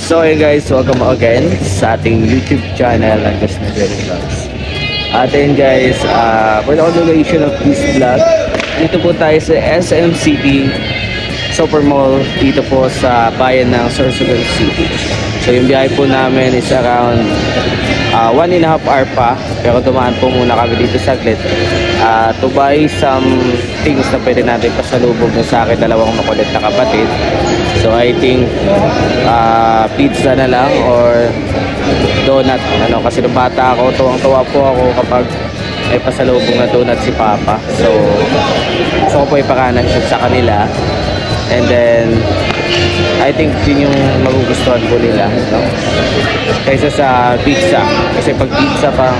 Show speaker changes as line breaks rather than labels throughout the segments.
So hey guys, welcome again sa ating YouTube channel ng Just Nageri Vlogs. At ayun guys, for the continuation of this vlog, dito po tayo sa SM City Super Mall, dito po sa bayan ng Sorsogon City. So yung biyahe po namin is around 1.5 hour pa, pero dumaan po muna kami dito saglit to buy some things na pwede natin pasalubog sa akin dalawang makulit na kapatid. So I think pizza na lang or donut, kasi nung bata ako, tuwang-tuwa po ako kapag may pasalubong na donut si Papa. So gusto ko po ipakanan siya sa kanila, and then I think yun yung magugustuhan po nila, kaysa sa pizza. Kasi pag pizza pang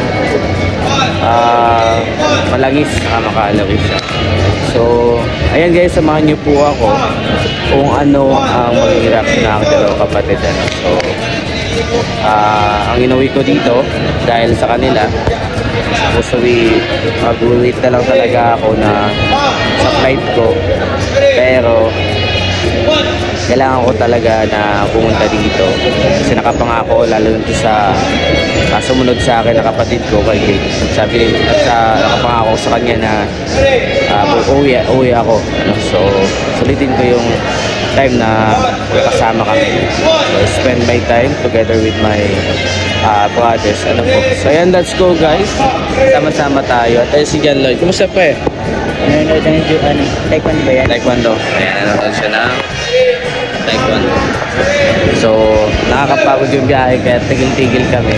malangis, makakalawis siya. So ayan guys, samahan niyo po ako kung ano ang magiging reaction na aking dalawang kapatid. So ang inuwi ko dito dahil sa kanila, supposedly mag-wait na lang talaga ako na sa flight ko, pero kailangan ko talaga na pumunta dito kasi nakapangako, lalo na sa sumunod sa akin na kapatid ko kay Jake. Sabi nakapangako sa kanya na uwi ako, so sulitin ko yung time na kasama kami, so spend my time together with my brothers. So ayan, let's go guys, sama-sama tayo. At si John Lloyd, kumusta pa
Nanonood ng taekwondo ba yan?
Taekwondo. Ayan, nanonood siya ng taekwondo. So nakakapagod yung biyahe kaya tigil-tigil kami,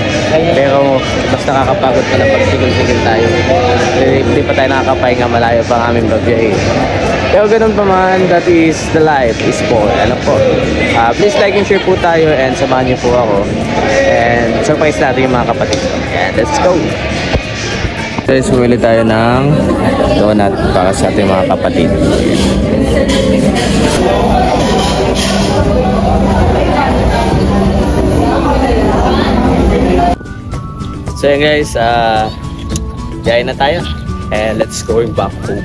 pero mas nakakapagod pa na pag tigil-tigil tayo. Hindi pa tayo nakakapahinga, malayo pa ang aming babiyahe. Pero ganun pa man, that is the life is for. Please like and share po tayo, and samahan niyo po ako, and surprise natin yung mga kapatid ko. And let's go! Guys, bumili tayo ng donut para sa ating mga kapatid. So yun guys, biyahe na tayo, and let's going back home.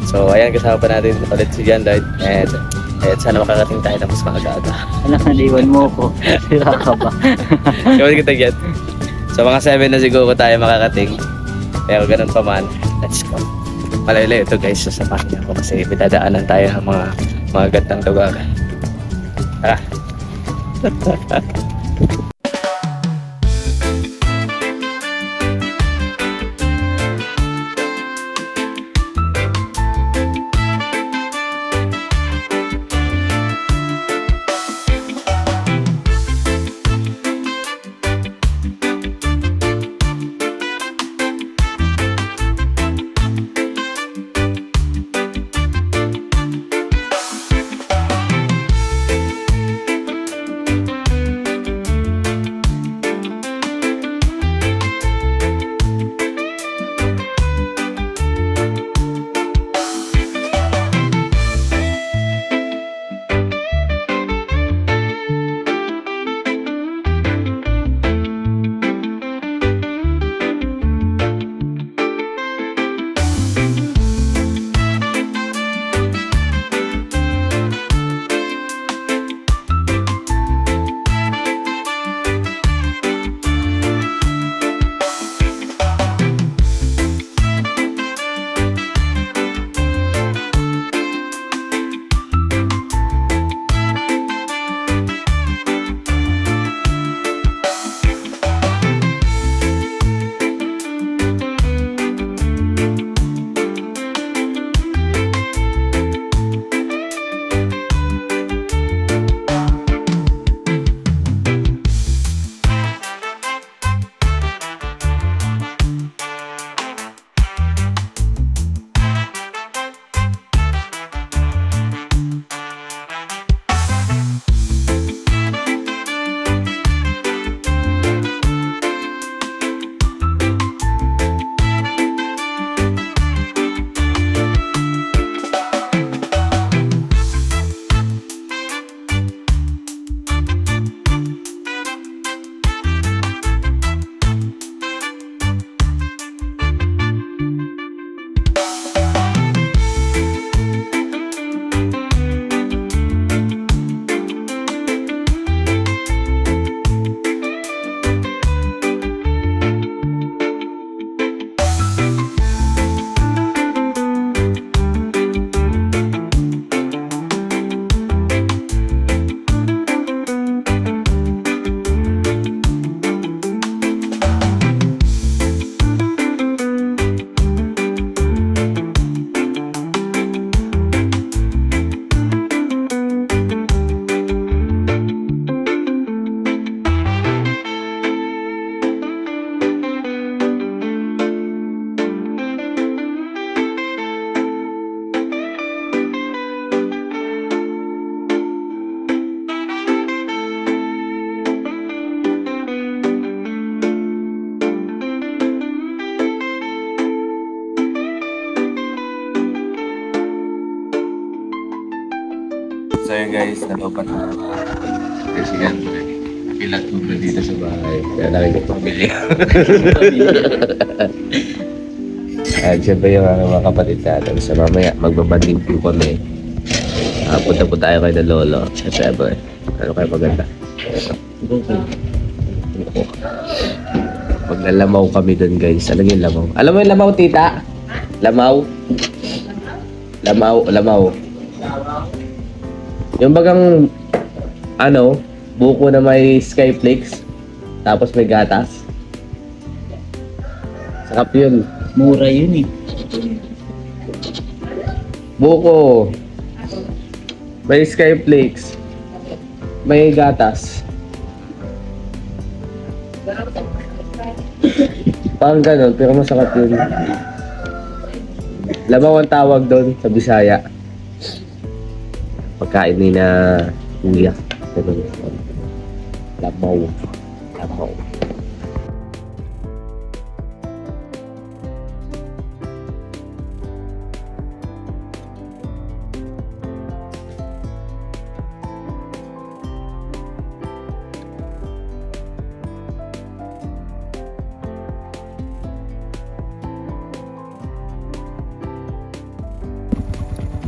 So ayan, kasama pa natin ulit si John Lloyd, and sana makakating tayo na mas maaga-aga.
Anak, naliwan mo ko. Sira ka ba?
Gawin kita dyan. So mga 7 na siguro tayo makakating, pero ganun pa man, let's go. Malayo ito guys, sasapakin niya ako kasi pitadaanan tayo ng mga gandang lugar. Tara! So yun guys, nalopat na. Kasi yan, pilat ko na dito sa bahay. Kaya nakikipamilya. At syempre yung mga kapatid natin. So mamaya, magbabanding po kami. Punta po tayo kay na lolo. If ever. Ano kayo maganda? Maglalabaw kami dun guys. Alam yung lamaw? Alam mo yung lamaw, tita? Lamaw? Lamaw. Yung bagang ano, buko na may skyflakes tapos may gatas. Sarap yun.
Mura yun eh.
Buko. May skyflakes. May gatas. Parang ganun, pero masarap yun. Lamaw ang tawag doon sa Bisaya. Pagkain ni na kuya. Lamaw.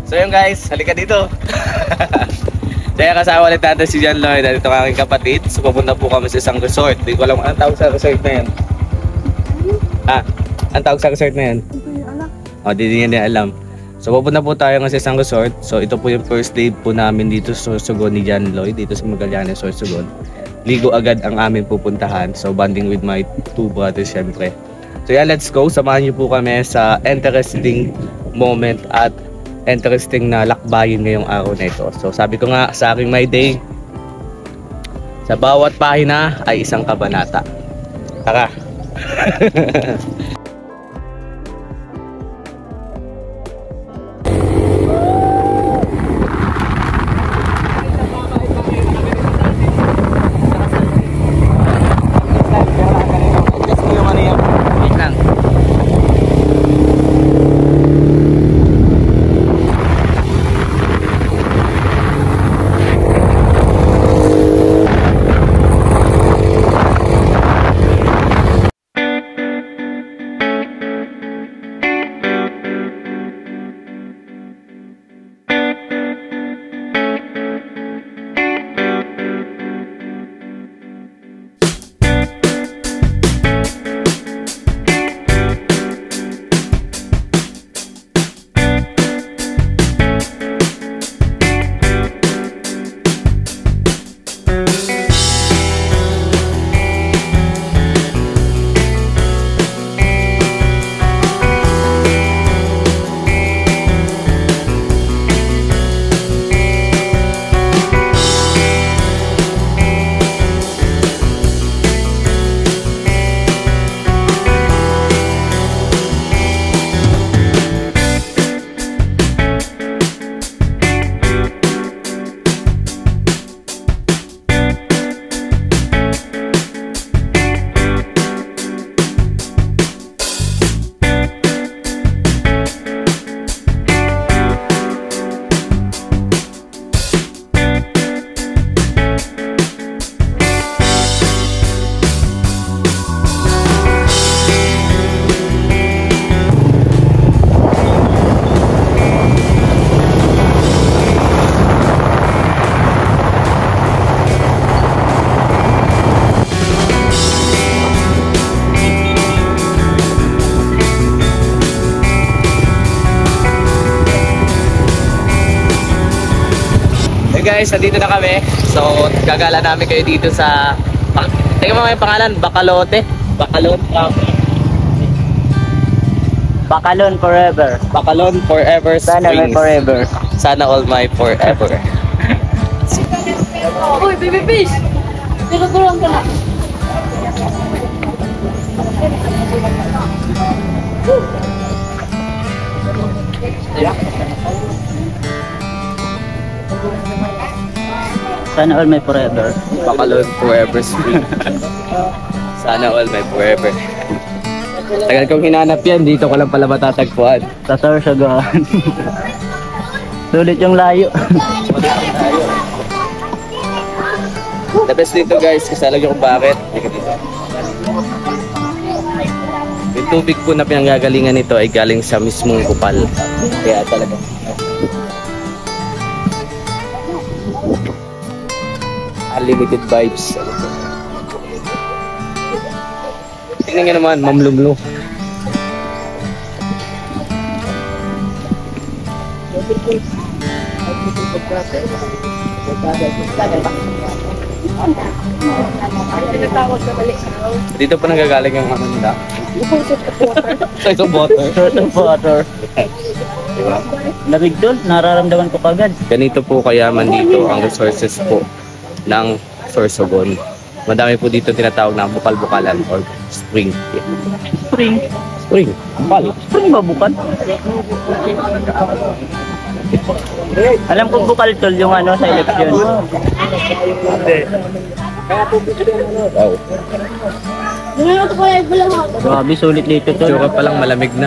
So yun guys, halika dito. Kaya kasama ulit natin si John Lloyd at ito ang aking kapatid. So pupunta po kami sa isang resort. Hindi ko alam anong tawag sa resort na yan. Anong tawag sa resort na yan? Hindi niya din alam. So pupunta po tayo sa isang resort. So ito po yung first day po namin dito sa Sorsogon ni John Lloyd. Dito sa Magallanes, Sorsogon. Ligo agad ang aming pupuntahan. So bonding with my two brothers syempre. So yeah, let's go. Samahan niyo po kami sa interesting moment at interesting na lakbayin ngayong araw na ito. So sabi ko nga sa aking my day, sa bawat pahina ay isang kabanata. Tara! Guys, nandito na kami. So, gagala namin kayo dito sa... Tingnan mo yung pangalan, Bacalote.
Bacalon forever.
Bacalon forever springs.
Sana may forever.
Sana all my forever.
Uy, baby fish! Tinutulong ka na.
Sana all may forever.
Bacalon forever spring. Sana all my forever. Tagal kong hinanap yan, dito ko lang pala matatagpuan.
Sa Sorsogon. Sulit yung layo.
Sulit yung layo. The best dito guys, kasi alam nyo kung bakit. Dito. Yung tubig po na pinanggagalingan nito ay galing sa mismong kupal. Kaya talaga. Unlimited vibes. Tingnan nyo naman, mamlumlo. Dito po nanggagaling yung ano nila. Source of water.
Source of water.
Diba?
Lamig doon, nararamdaman ko kagad.
Ganito po kayaman dito ang resources po ng Sorsogon. Madami po dito tinatawag na bukal-bukalan or spring.
Spring.
Spring. Bukal.
Spring ba bukal? Alam ko bukal tol yung ano sa eleksyon.
Wow.
Grabe, sulit dito tol.
Tsura pa lang malamig na.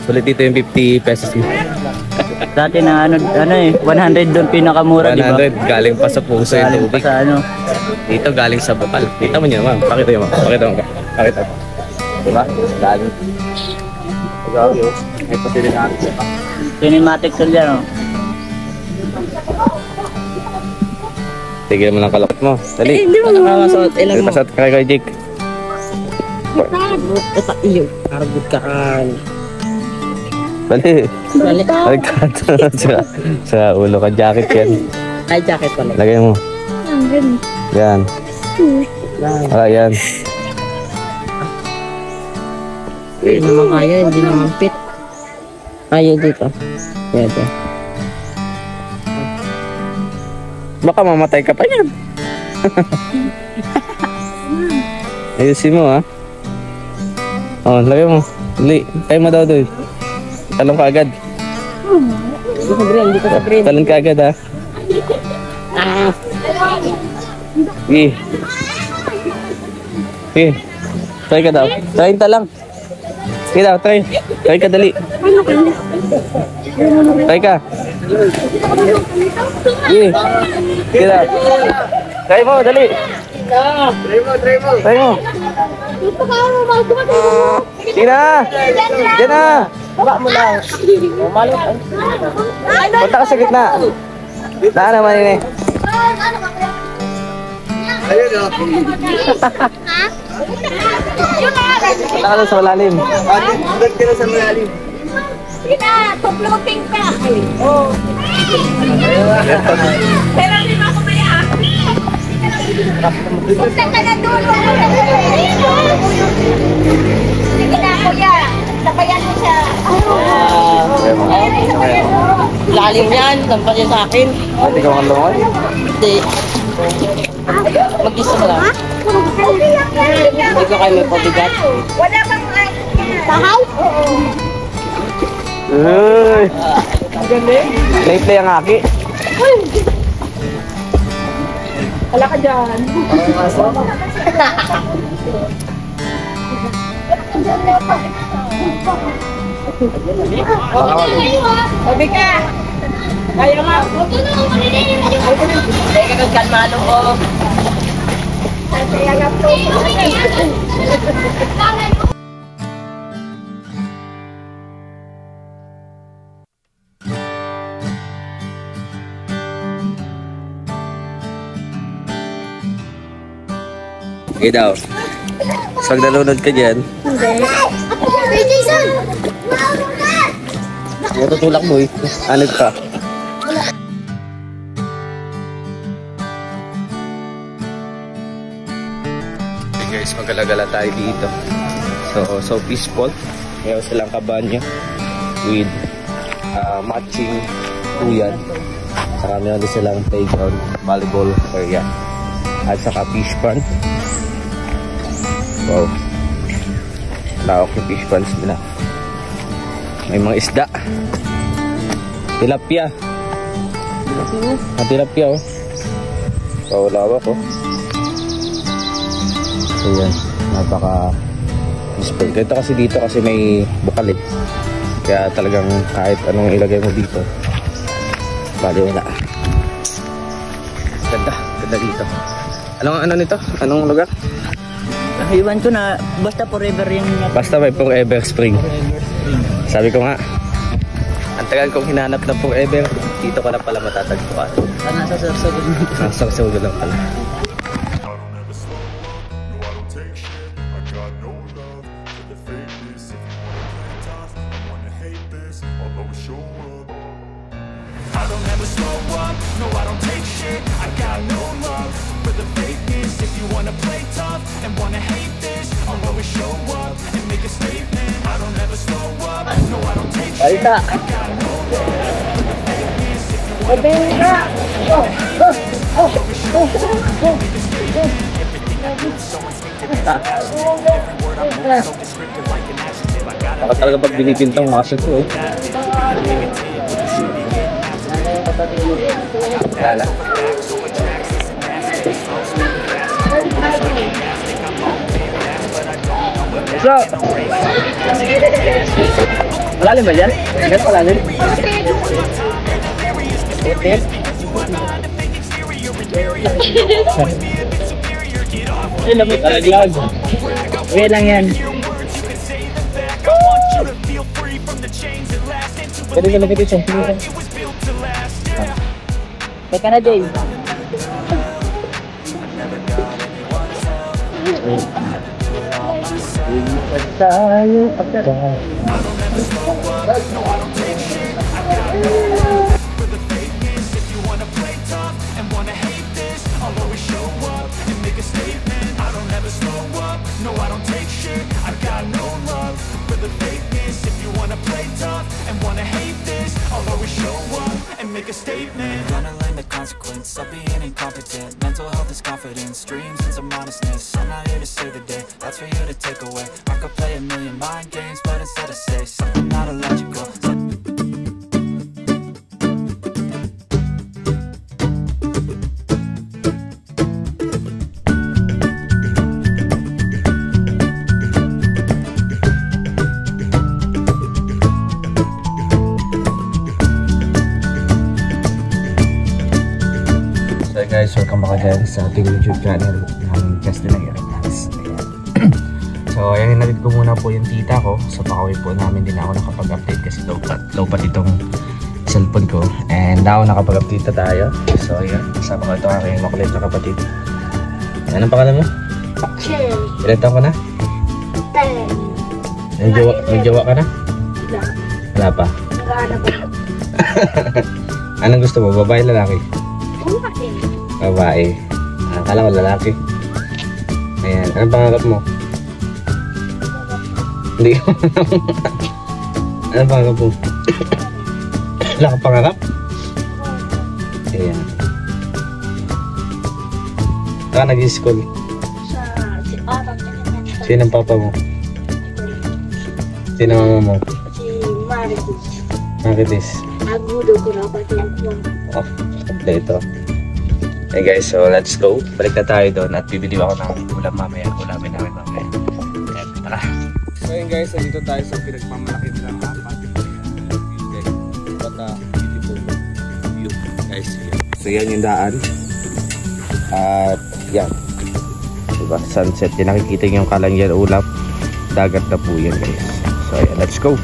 Sulit dito yung 50 pesos mo.
Dati na ano eh, 100 doon pinakamura, di ba?
100 galing pa sa puso yung
Galing pa
tubig.
sa ano.
Dito galing sa bukal. Kita mo niyo naman. Pakita mo. Pakita mo. Pakita mo. Diba? Galing. Grabe oh. May pasilin natin.
Cinematic tol yan oh.
Sige mo lang kalakot mo. Dali.
Hindi mo
Nakakasot, ilang mo.
Pasat ka kay Jake.
Ito iyo, karabot ka kan.
Dali.
Balik.
Agkat sa ulo ka. Jacket yan.
Ay, jacket pala.
Lagay mo. Yan. Ah, yan.
Hindi naman kaya, hindi naman fit. Ayaw dito. Pwede.
Baka mamatay ka pa yan. Ayusin mo ha. Oh, lagay mo. Dali. Kaya mo daw doon. Talong ka agad.
Dito sa green, dito sa green.
Talon ka agad ha. Sige. Sige. Try ka daw. Try ta lang. Sige daw, try. Try ka dali. Try ka. Sige. Sige daw. Try mo, dali. Try mo. Sige na. Diyan na.
Baba mo lang. Umalot.
Punta ka sa gitna. Daan naman yun eh. Punta ka doon sa malalim.
Pag-floating ka. Pero hindi mo ako maya. Punta ka na doon. Sige na, kuya. Sabayan mo siya.
Lalim yan, lampas yan sa akin.
Ate ka mga lungon?
Hindi. Mag-isa mo lang. Hindi ko kayo may pabigat.
Wala bang sahaw?
Uy! Play ang aki.
Wala ka dyan. Sabi ka. Kaya nga.
Teka kang kalmado ko.
Kaya nga po.
Okay daw. So, pag nalunod ka dyan,
Hey, Jason!
matutulak mo eh. Anod ka. Okay guys, magkalagala tayo dito. So peaceful. Meron silang kabanyo with matching tuyan. Saka meron din silang playground, volleyball area. At saka fish pond. Wow. Lawak yung fish ponds nila. May mga isda. Tilapia. Tilapia oh. So, lawak oh. Ayan. Napaka peaceful. Ganito kasi dito kasi may bukal eh. Kaya talagang kahit anong ilagay mo dito, bali wala. Ganda. Ganda dito. Ano nito? Anong lugar?
Iwan ko na, basta forever yung...
Basta may Forever Spring. Sabi ko nga, ang tagal kong hinanap ng Forever, dito ko na pala matatagpuan.
Nasa sarsagod mo.
Nasa sarsagod lang pala.
I don't ever slow up, no I don't take shit. I got no love for the fakeness. If you wanna play tough and wanna hate this, I'll always show up and make a statement. I don't ever slow up, no I don't take shit. I got no love for the fakeness. If you wanna play tough and wanna hate this, I'll always show up and make a statement. Everything I do is so instinctive, it's a passion. Every word I move is so descriptive, like an adjective. I gotta
Baka talaga pag binipintang muscle ko eh. Lala. So, malalim ba dyan? Ganyan malalim? Hotel? Ay, lamig talaglag. Okay lang yan. Pwede ka lagay dito.
Teka na, Dave.
Make a statement. Gonna learn the consequence of being incompetent. Mental health is confidence, dreams and some honestness. I'm not here to save the day, that's for you to take away. I could play a million mind games, but instead I say something not illogical.
Guys, welcome back again sa ating YouTube channel ng Castellano Vlogs. So, ayan, hinatid ko muna po yung tita ko. So, pakawin po namin din ako nakapag-update kasi low pa itong cellphone ko. And now, nakapag-update na tayo. So, ayan, kasama ko ito aking makulit na kapatid. Anong pangalan mo?
Chill.
Ilan taon ka na?
10.
May jowa ka na? Wala pa.
Nag-aanap ako.
Anong gusto mo? Babae, lalaki?
Bumaki.
Babae. Akala ko lalaki. Ayan. Anong pangarap mo? Hindi ko. Anong pangarap mo? Wala kang pangarap? Ayan. Saan nag-i-school?
Si Papa.
Sino ang papa mo? Sino ang mama mo?
Si Maritis.
Maritis.
Agudo ko na pati ako.
Oh, kompleto. Hey guys, so let's go. Balik na tayo doon at bibili ako ng ulam mamaya. Ulamin namin mamaya. Kaya, tara. So yun guys, nandito tayo sa pinagmamalaki ng apat. What a beautiful view guys. So yan yung daan. At yan. Diba, sunset. Yan nakikita yung kalang yan ulap. Dagat na po yan guys. So ayan, let's go.